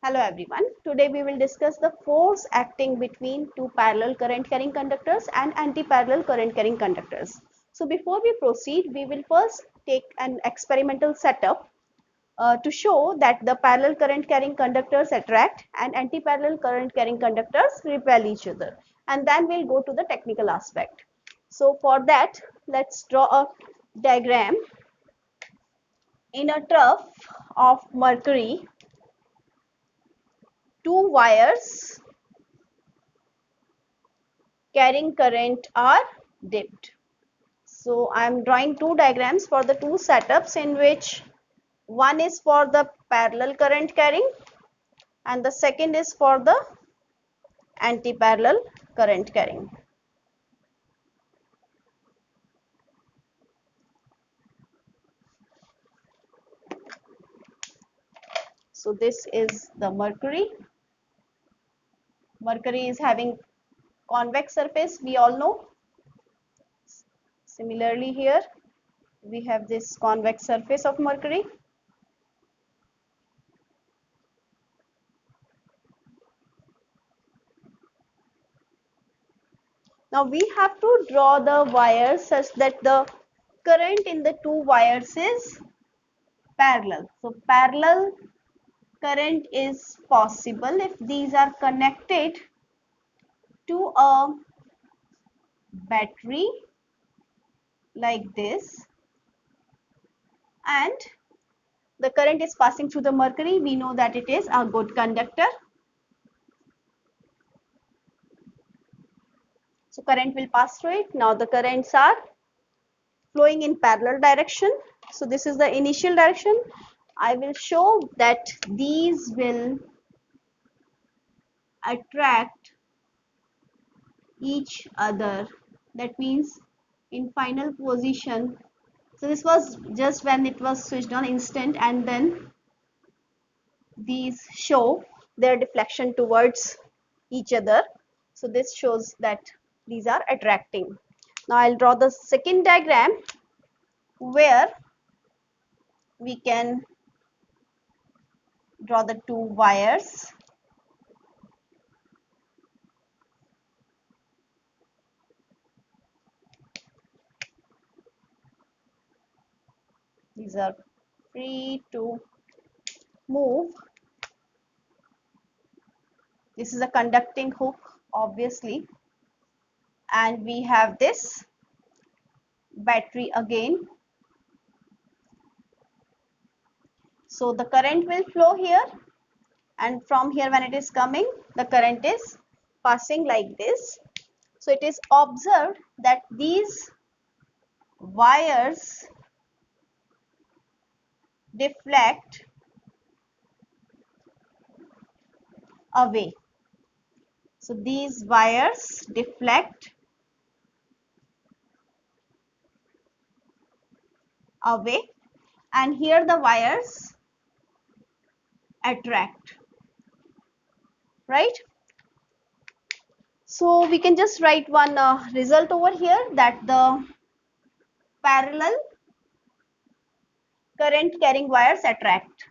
Hello everyone. Today we will discuss the force acting between two parallel current carrying conductors and anti-parallel current carrying conductors. So before we proceed, we will first take an experimental setup to show that the parallel current carrying conductors attract and anti-parallel current carrying conductors repel each other. And then we'll go to the technical aspect. So for that, let's draw a diagram. In a trough of mercury, two wires carrying current are dipped. So I am drawing two diagrams for the two setups in which one is for the parallel current carrying and the second is for the anti-parallel current carrying. So this is the mercury. Mercury is having convex surface, we all know. Similarly here we have this convex surface of mercury. Now we have to draw the wires such that the current in the two wires is parallel. So parallel current is possible if these are connected to a battery like this and the current is passing through the mercury. We know that it is a good conductor. So current will pass through it. Now the currents are flowing in parallel direction. So this is the initial direction. I will show that these will attract each other. That means in final position. So this was just when it was switched on instant, and then these show their deflection towards each other. So this shows that these are attracting. Now I'll draw the second diagram where we can draw the two wires. These are free to move. This is a conducting hook, obviously, and we have this battery again. So the current will flow here, and from here when it is coming, the current is passing like this. So it is observed that these wires deflect away. So these wires deflect away, and here the wires attract, right? So we can just write one result over here, that the parallel current carrying wires attract.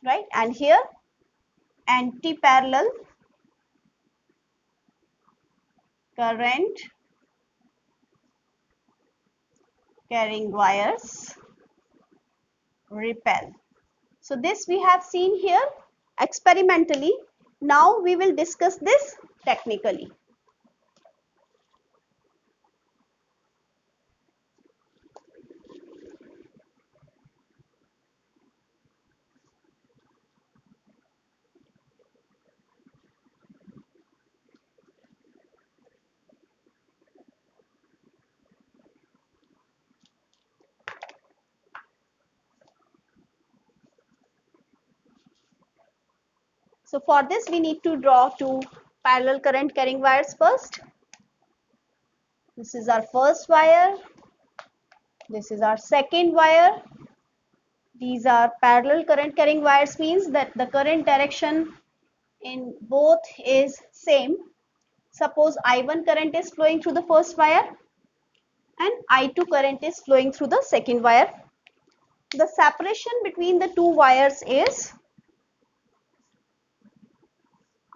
Right, and here anti-parallel current carrying wires repel. So this we have seen here experimentally. Now we will discuss this technically. So for this we need to draw two parallel current carrying wires first. This is our first wire. This is our second wire. These are parallel current carrying wires, means that the current direction in both is same. Suppose I1 current is flowing through the first wire and I2 current is flowing through the second wire. The separation between the two wires is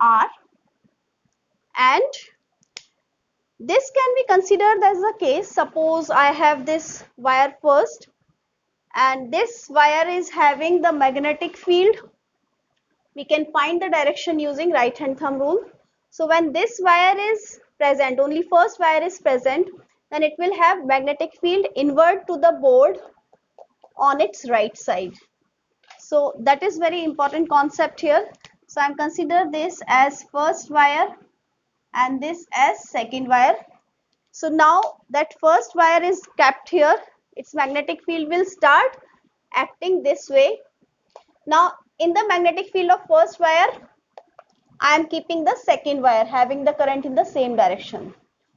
R, and this can be considered as a case. Suppose I have this wire first and this wire is having the magnetic field. We can find the direction using right hand thumb rule. So when this wire is present, only first wire is present, then it will have magnetic field inward to the board on its right side. So that is very important concept here. So I am consider this as first wire and this as second wire. So now that first wire is kept here, its magnetic field will start acting this way. Now in the magnetic field of first wire, I am keeping the second wire having the current in the same direction.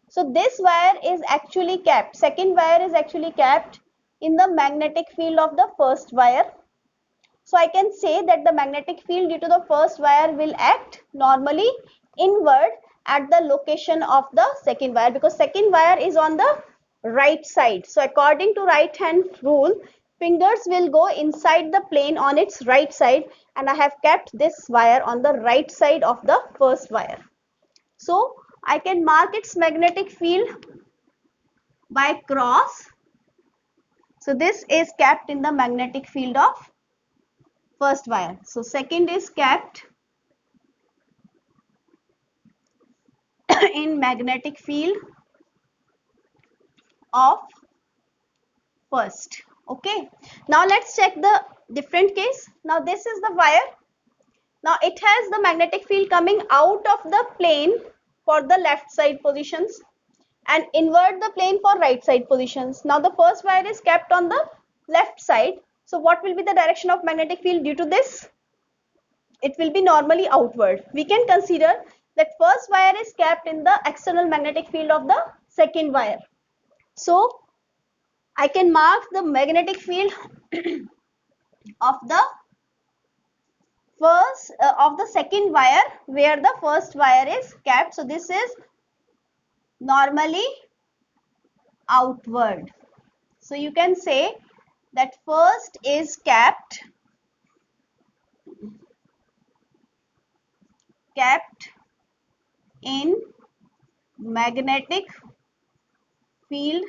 So this wire is actually kept, second wire is actually kept in the magnetic field of the first wire. So I can say that the magnetic field due to the first wire will act normally inward at the location of the second wire, because second wire is on the right side. So according to right hand rule, fingers will go inside the plane on its right side, and I have kept this wire on the right side of the first wire. So I can mark its magnetic field by cross. So this is kept in the magnetic field of first wire. So second is kept in magnetic field of first. Okay, now let's check the different case. Now this is the wire. Now it has the magnetic field coming out of the plane for the left side positions and invert the plane for right side positions. Now the first wire is kept on the left side. So what will be the direction of magnetic field due to this? It will be normally outward. We can consider that first wire is kept in the external magnetic field of the second wire. So I can mark the magnetic field of the second wire where the first wire is kept. So this is normally outward. So you can say that first is kept in magnetic field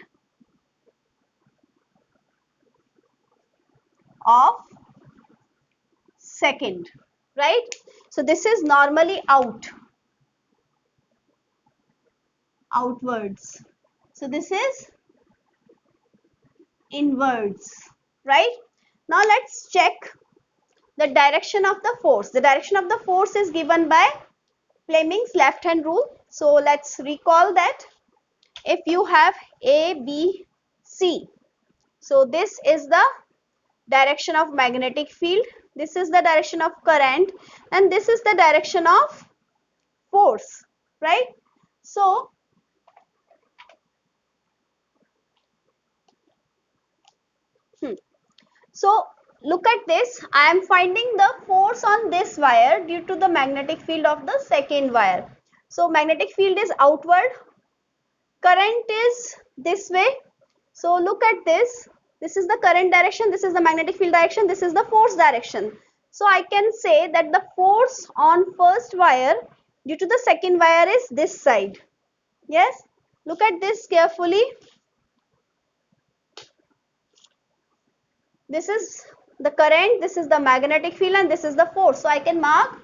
of second, right? So this is normally outwards. So this is inwards, right? Now let's check the direction of the force. The direction of the force is given by Fleming's left hand rule. So let's recall that if you have A, B, C. So this is the direction of magnetic field, this is the direction of current, and this is the direction of force, right? So look at this. I am finding the force on this wire due to the magnetic field of the second wire. So magnetic field is outward, current is this way. So look at this. This is the current direction, this is the magnetic field direction, this is the force direction. So I can say that the force on first wire due to the second wire is this side. Yes, look at this carefully. This is the current, this is the magnetic field, and this is the force. So I can mark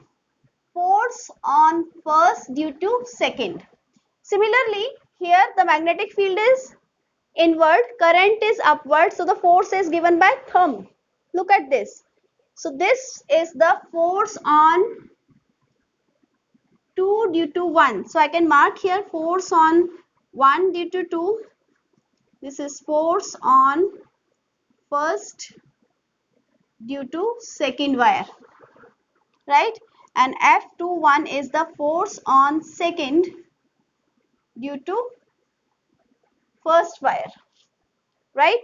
force on first due to second. Similarly, here the magnetic field is inward, current is upward, so the force is given by thumb. Look at this. So this is the force on 2 due to 1. So I can mark here force on 1 due to 2. This is force on first due to second wire, right? And F21 is the force on second due to first wire, right?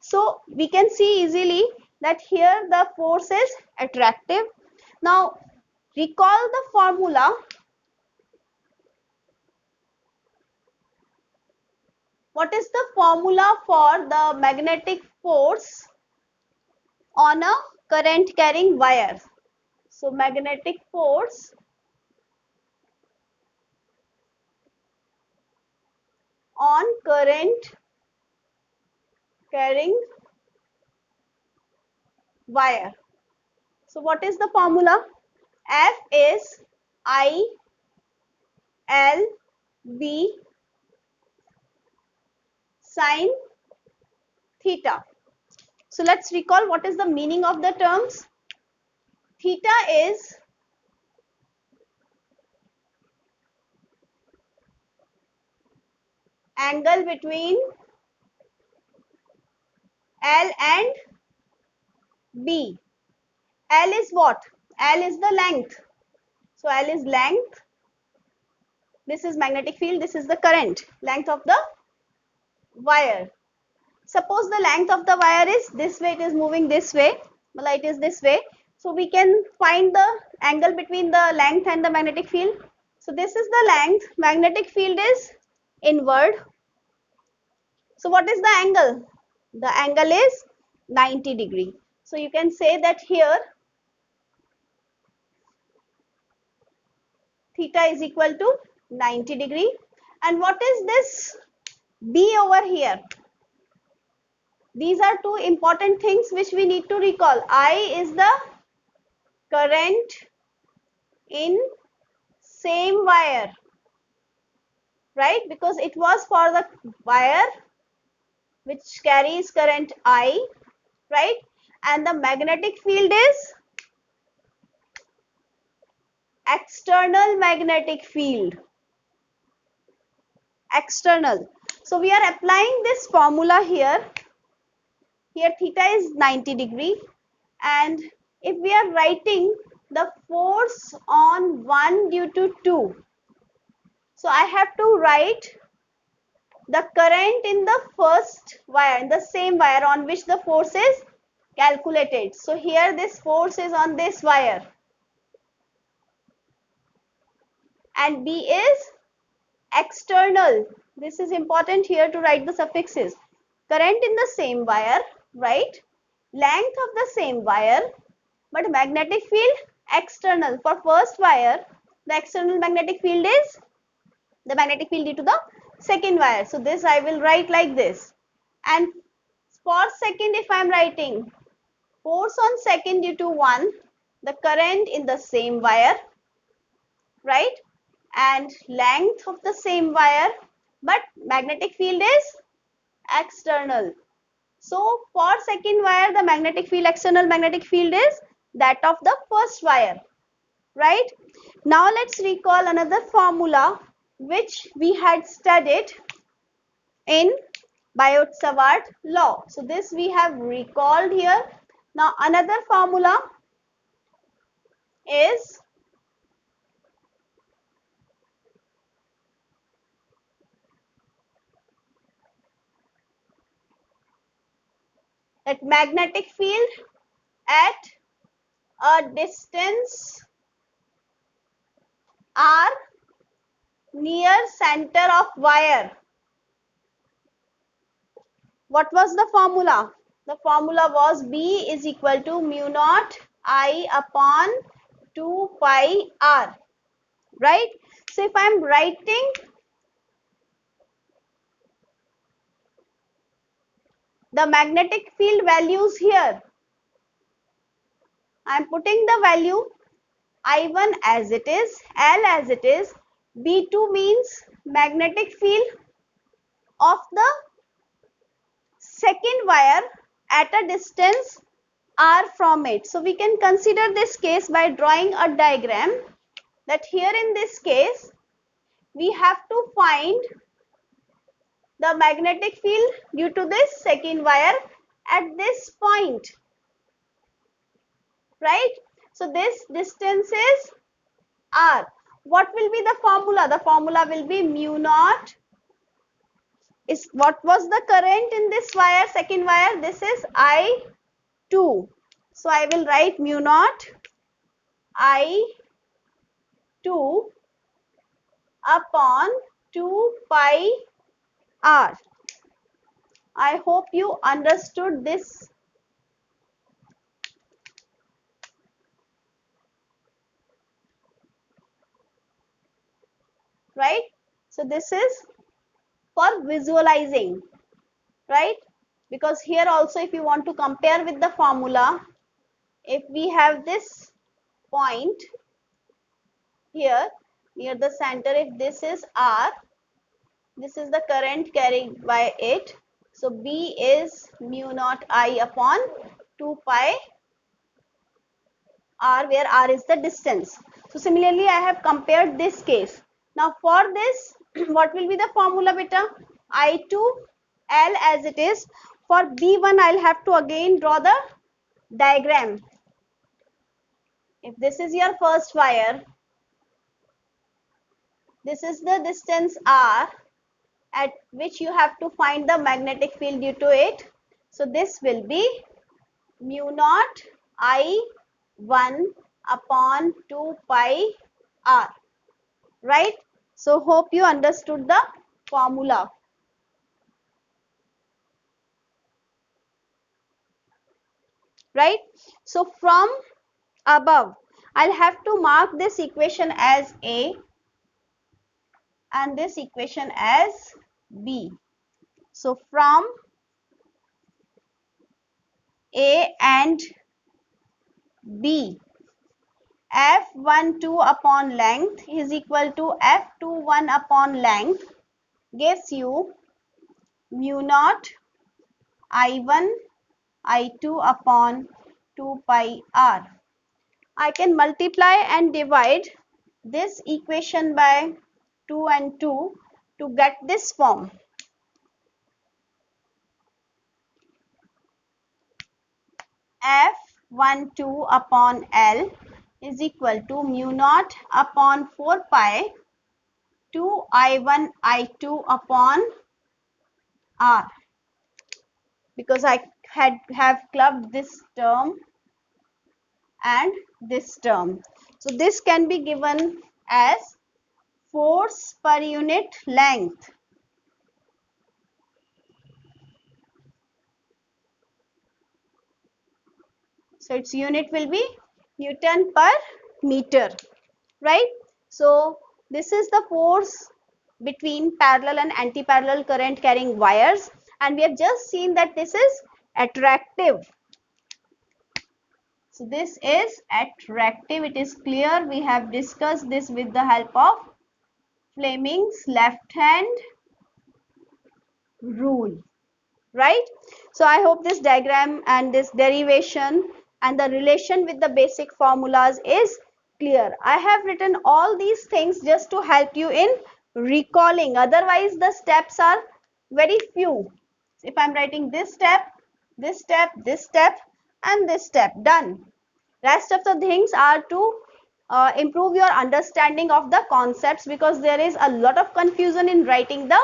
So we can see easily that here the force is attractive. Now recall the formula What is the formula for the magnetic force on a current carrying wire? So magnetic force on current carrying wire. So what is the formula? F is I L B sine theta. So let's recall what is the meaning of the terms. Theta is angle between L and B. L is what? L is the length. So L is length. This is magnetic field. This is the current. Length of the wire. Suppose the length of the wire is this way. It is moving this way. The light is this way. So we can find the angle between the length and the magnetic field. So this is the length. Magnetic field is inward. So what is the angle? The angle is 90 degree. So you can say that here theta is equal to 90 degree. And what is this B over here? These are two important things which we need to recall. I is the current in same wire, right? Because it was for the wire which carries current I, right? And the magnetic field is external magnetic field. External. So we are applying this formula here. Here theta is 90 degree, and if we are writing the force on 1 due to 2, so I have to write the current in the first wire, in the same wire on which the force is calculated. So here this force is on this wire, and B is external. This is important here to write the suffixes. Current in the same wire, right? Length of the same wire, but magnetic field external. For first wire, the external magnetic field is the magnetic field due to the second wire. So this I will write like this. And for second, if I am writing force on second due to 1, the current in the same wire, right? And length of the same wire, but magnetic field is external. So for second wire, the magnetic field, external magnetic field is that of the first wire, right? Now let's recall another formula which we had studied in Biot-Savart law. So this we have recalled here. Now another formula is that magnetic field at a distance r near center of wire. What was the formula? The formula was B is equal to mu naught I upon 2 pi r, right? So if I am writing the magnetic field values here, I am putting the value I1 as it is, L as it is, B2 means magnetic field of the second wire at a distance r from it. So we can consider this case by drawing a diagram, that here in this case we have to find the magnetic field due to this second wire at this point, right? So this distance is r. What will be the formula? The formula will be mu naught is what was the current in this wire, second wire? This is I2. So I will write mu naught I2 upon 2 pi r. I hope you understood this. Right? So this is for visualizing, right? Because here also if you want to compare with the formula, if we have this point here near the center, if this is R, this is the current carried by it. So B is mu naught I upon 2 pi R, where R is the distance. So similarly, I have compared this case. Now for this, what will be the formula beta? I2 L as it is. For B1, I'll have to again draw the diagram. If this is your first wire, this is the distance R at which you have to find the magnetic field due to it. So this will be mu naught I1 upon 2 pi R, right? So hope you understood the formula, right? So from above, I'll have to mark this equation as A and this equation as B. So from A and B, F12 upon length is equal to F21 upon length gives you mu naught I1 I2 upon 2 pi R. I can multiply and divide this equation by 2 and 2 to get this form. F12 upon L is equal to mu naught upon 4 pi 2 I1 I2 upon R, because I have clubbed this term and this term. So this can be given as force per unit length. So its unit will be Newton per meter, right? So this is the force between parallel and anti-parallel current carrying wires, and we have just seen that this is attractive. So this is attractive. It is clear. We have discussed this with the help of Fleming's left hand rule, right? So I hope this diagram and this derivation and the relation with the basic formulas is clear. I have written all these things just to help you in recalling. Otherwise, the steps are very few. If I'm writing this step, this step, this step, and this step, done. Rest of the things are to improve your understanding of the concepts, because there is a lot of confusion in writing the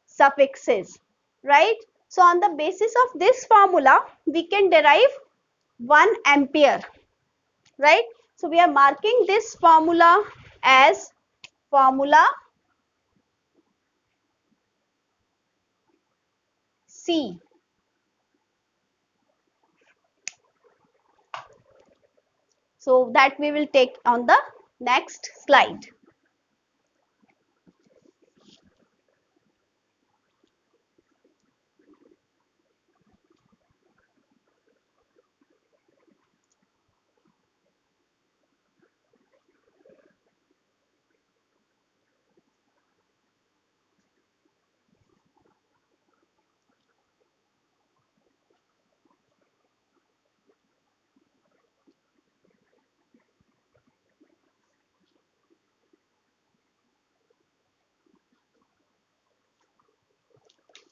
suffixes, right? So on the basis of this formula, we can derive 1 ampere, right? So we are marking this formula as formula C. So that we will take on the next slide.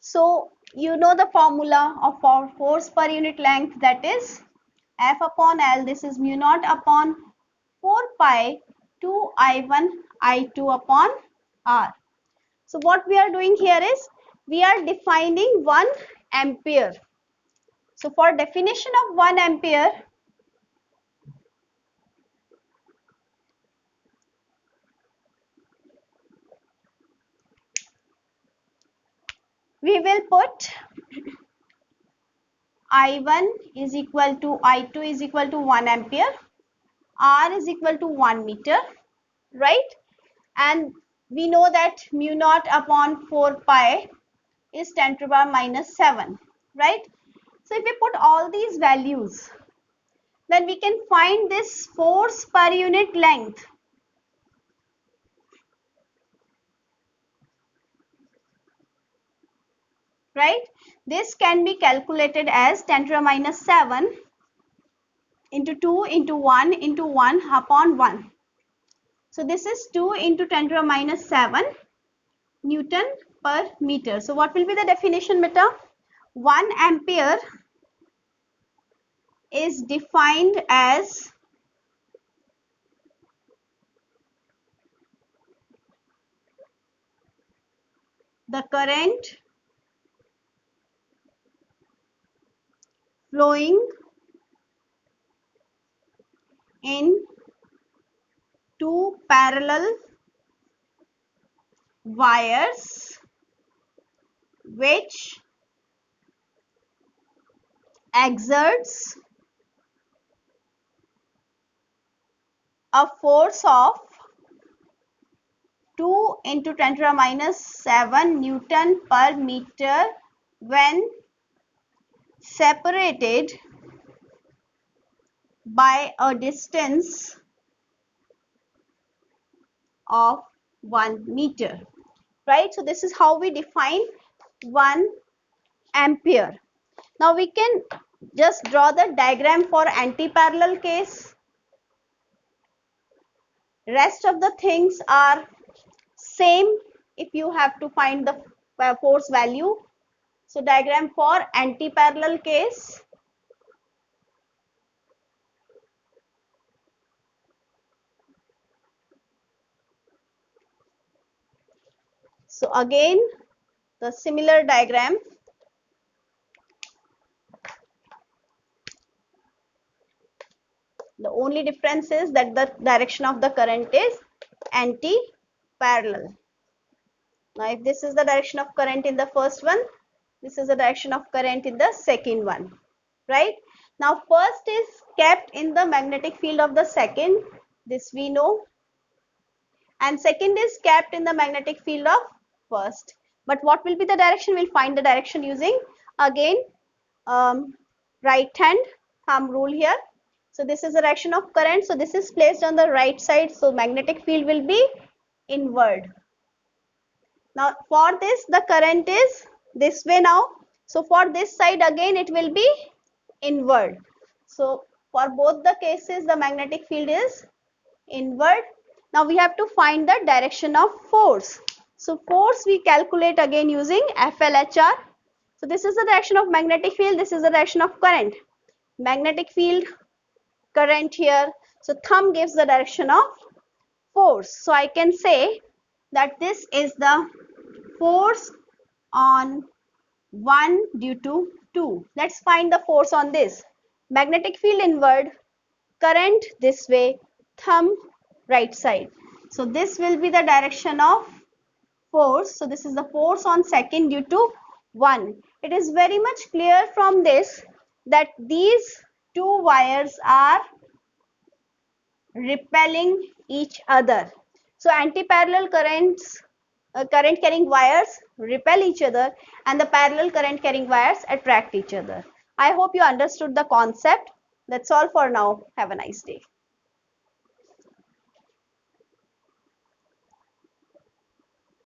So you know the formula of our force per unit length, that is F upon L. This is mu naught upon 4 pi 2 I1 I2 upon R. So what we are doing here is we are defining 1 ampere. So for definition of 1 ampere, we will put I1 is equal to I2 is equal to 1 ampere, R is equal to 1 meter, right? And we know that mu naught upon 4 pi is 10 to the power minus 7, right? So if we put all these values, then we can find this force per unit length. Right? This can be calculated as 10 to the minus 7 into 2 into 1 into 1 upon 1. So this is 2 into 10 to the minus 7 Newton per meter. So what will be the definition, beta? 1 ampere is defined as the current flowing in two parallel wires which exerts a force of 2 into 10 to the minus 7 Newton per meter when separated by a distance of 1 meter, right? So this is how we define 1 ampere. Now we can just draw the diagram for anti-parallel case. Rest of the things are same if you have to find the force value. So diagram for anti-parallel case. So again, the similar diagram. The only difference is that the direction of the current is anti-parallel. Now, if this is the direction of current in the first one, this is the direction of current in the second one, right? Now, first is kept in the magnetic field of the second, this we know, and second is kept in the magnetic field of first. But what will be the direction? We'll find the direction using again right hand thumb rule here. So this is the direction of current. So this is placed on the right side. So magnetic field will be inward. Now for this the current is this way now. So for this side again it will be inward. So for both the cases the magnetic field is inward. Now we have to find the direction of force. So force we calculate again using FLHR. So this is the direction of magnetic field, this is the direction of current. Magnetic field, current here. So thumb gives the direction of force. So I can say that this is the force on 1 due to 2. Let's find the force on this. Magnetic field inward, current this way, thumb right side. So this will be the direction of force. So this is the force on second due to 1. It is very much clear from this that these two wires are repelling each other. So anti-parallel currents, current carrying wires repel each other and the parallel current carrying wires attract each other. I hope you understood the concept. That's all for now. Have a nice day.